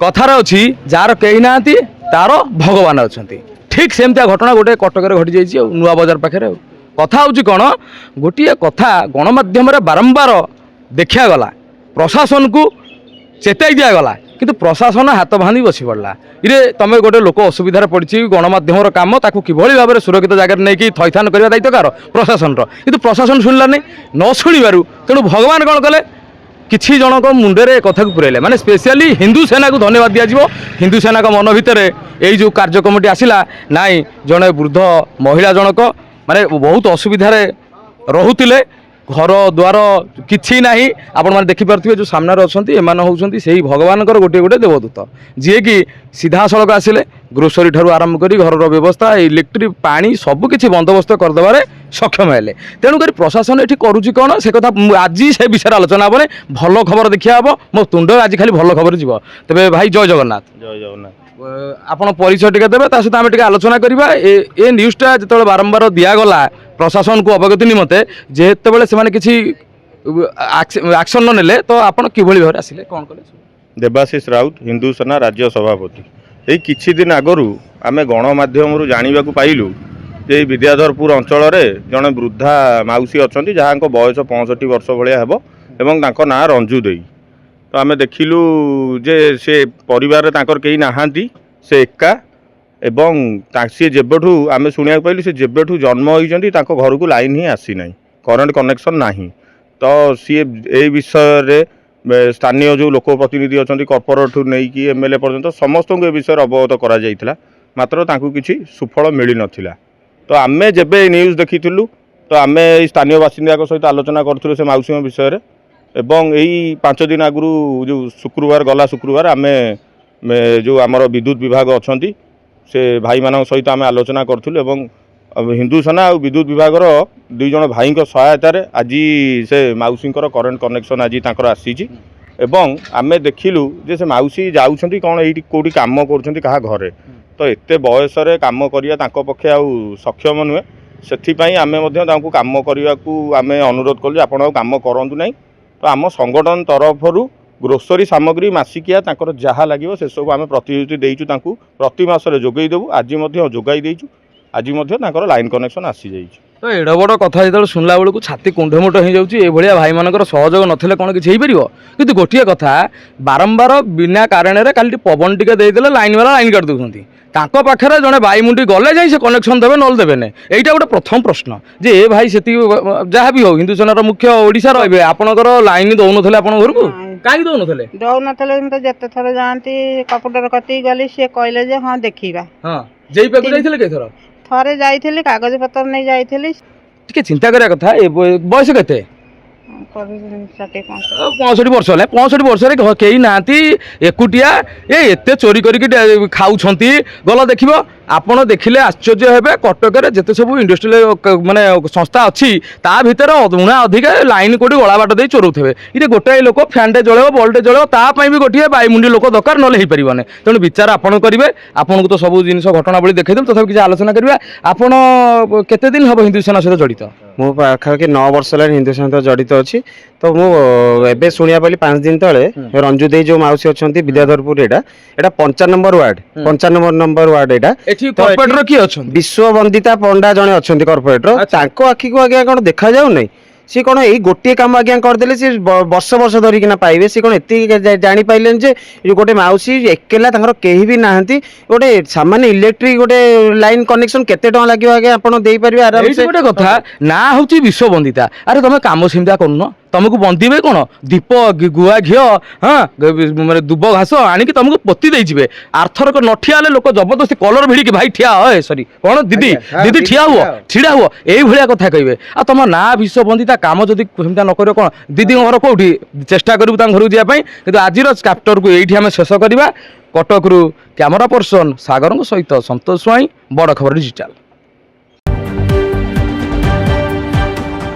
कथार अच्छी जार कही ना तार भगवान अच्छा ठीक सेमती घटना गोटे कटक घटी जाइए नुआ बजार पाखे कथा हूँ कौन गोटे कथा गणमाध्यम बारंबार देखा गला प्रशासन को चेताई दिगला किंतु प्रशासन हाथ बांधि बसी पड़ा इरे तुम गोटे लोक असुविधार पड़ी गणमाध्यम काम ताकू किभली भाव में सुरक्षित जगह नहीं थैथान करने दायित्व कार प्रशासन किंतु प्रशासन शुणलानी न शुणु तेणु भगवान कौन कले किछि जनक मुंडे कथा को पुरैले माने स्पेशली हिंदू सेना को धन्यवाद दिया हिंदू सेना का मन भितर यही जो कार्यक्रमटी आसिला नाई जड़े वृद्ध महिला जनक माने बहुत असुविधार रोते घर द्वार किछि नाही आपण माने देखि पारथिबे जो सामने अच्छा एमान होउछंती सेही भगवान गोटे गोटे देवदूत जी कि सीधा सड़क आसिले ग्रोसरी ठारू आरंभ करी घर व्यवस्था इलेक्ट्रिक पानी सबकिछि बंदोबस्त करदेबारे सक्षम हेले तेणुक प्रशासन ये करुच्ची कौन से कथा आज से विषय आलोचना हे भल खबर देखा हे मो तुंड आज खाली भल खबर जीव तेरे भाई जय जगन्नाथ जय जगन्नाथ आपण परिचय टिके देबे ता सहित आमे टिके आलोचना करिबा ए न्यूज़टा जतबे बारंबार दियागला प्रशासन को अवगति निमते जेतेबेले से माने किछि एक्शन न नेले तो आपण किभली भाव आसिले कोन कले देवाशीष राउत हिंदू सेना राज्य सभापति यही किछि दिन आगरु आमे गणमाध्यम जानिबा को पाइलु जे विद्याधरपुर अंचल जड़े वृद्धा मौसी अच्छा जहाँ बयस 65 वर्ष भाया हेब एवं तांको ना रंजू देई तो आमे देखिलु जे से परिवार तांकर केही नाहांती से एका एवं सी जेबठू आमे शुणिया पाइलु से जेबठू जन्म होइचंती तांको घर को लाइन ही आसी नाही करंट कनेक्शन नाही तो सी ए विषय रे स्थानीय जो लोक प्रतिनिधि अच्छा कॉर्पोरेट नहीं कि एमएलए पर्यंत समस्त को विषय अवगत करा जाइथिला मात्र तांको किछि सुफल मिली नथिला तो आमे जेबे न्यूज़ देखिथिलु तो आमे स्थानीय बासिंदा सहित आलोचना करथुलु से मौसी विषय रे एवं यही 5 दिन आगु जो शुक्रवार गला शुक्रवार आमे जो आमर विद्युत विभाग अच्छा से भाई मान सहित आमे आलोचना करथुलु एवं हिंदू सेना और विद्युत विभाग दुई जन भाई सहायतार आज से मौसी करेन्ट कनेक्शन आज आसी एवं आमे देखिलु जे से मौसी जाउछंती कौन ये कौटी काम कर घरे तो एते बयस काम करिया तांको पक्षे आउ सक्षम नुहे से आमे काम करने को आमे अनुरोध कलु आपण काम करंतु नहीं तो आम संगठन तरफरु ग्रोसरी सामग्री मासिकिया तांकर जहाँ लगे से सब आम प्रतिश्रुति देइचु तांकु प्रति मासरे जोगई देबु आज जोगाई देइचु आज लाइन कनेक्शन आसी जाइए तो एड बड़ कथा जो शुणला बेलू छाती कुंडमुट हो जाए भाई मान सहयोग नथिले कौन किसी कि गोटे कथा बारंबार बिना कारण खाली पवन टिके देदेले लाइन वाला लाइन काट दौरान तांको पाखरे जड़े भाई मुंडी गले जाए से कनेक्शन देवे नल देवे यहाँ गोटे प्रथम प्रश्न जे ए भाई से जहाँ भी हो हिंदू सेनार मुख्य ओडिशा रे आपणकर लाइन दौन थे आप घर को कहीं दौन थे दौन थे जिते थर जाती कपुटर कती गली सी कहले जे हाँ देखा हाँ जे पाक जाइए कई थर थरे जाइए कागज पत्र नहीं जाइए टिके चिंता करिया कथा बयस केते 65 वर्ष है 65 वर्ष कई ना एकुटिया एते चोरी करके खाऊंती गल देख आपण देखिले आश्चर्य हेबे कटक जिते सब इंडस्ट्रियल माने संस्था अच्छी ता भितर उणा अधिका लाइन कोटी गला बाट दे चोरौथे ये गोटाए लोक फैंटे जल बल्टे जल तापाई भी गोटे बायुमुंडी लोक दरकार ना हो पारे तेणु विचार आपड़ करेंगे आपन को तो सब जिन घटनावली देखा तथा किसी आलोचना करेंगे आपड़ केते दिन हम हिंदू सेना सहित जड़ित मो पाखापाखि 9 वर्ष है हिंदू सेना सहित जड़ित अच्छी तो मुझे शुणा पाली 5 दिन तले रंजू दे जो मौसी अच्छा विद्याधरपुर एटा 55 नंबर वार्ड 55 नंबर वार्ड एटा कॉर्पोरेटर किए अच्छा विश्व वंदिता पंडा जड़े अच्छा कॉर्पोरेटर आखि को आगे कौन देखा जाऊ नहीं सी कौन यही गोटे कम आज्ञा करदे सी वर्ष वर्ष धरिकिना पाइबे सी कौन एति जानी पाइले जे गोटे मौसी एकेला कहीं भी ना गोटे सामान्य इलेक्ट्रिक गोटे लाइन कनेक्शन केते टका लगे आगे आप देपारे आराम से गोटे कथा ना हूँ विश्व वंदिता अरे तुम कम सेमती करून तुमको बंधे कौन दीप गुआ घी हाँ मैंने दुब घास आणिकी तुमको पोती देजे आरथरक न ठिया लोक जबरदस्ती कलर भिड़ी भाई ठिया हे सॉरी कौन दीदी दीदी ठिया हुआ छिड़ा हुआ यही भाया कथा कहे आ तुम ना विश्व बंदिता काम जब सेमती न कर कौन दीदी घर कौटी चेष्टा करूँ घर जावाई कि आज चैप्टर को ये आम शेष करवा कटक कैमरा पर्सन सागर सहित संतोष स्वाई बड़ खबर डिजिटल।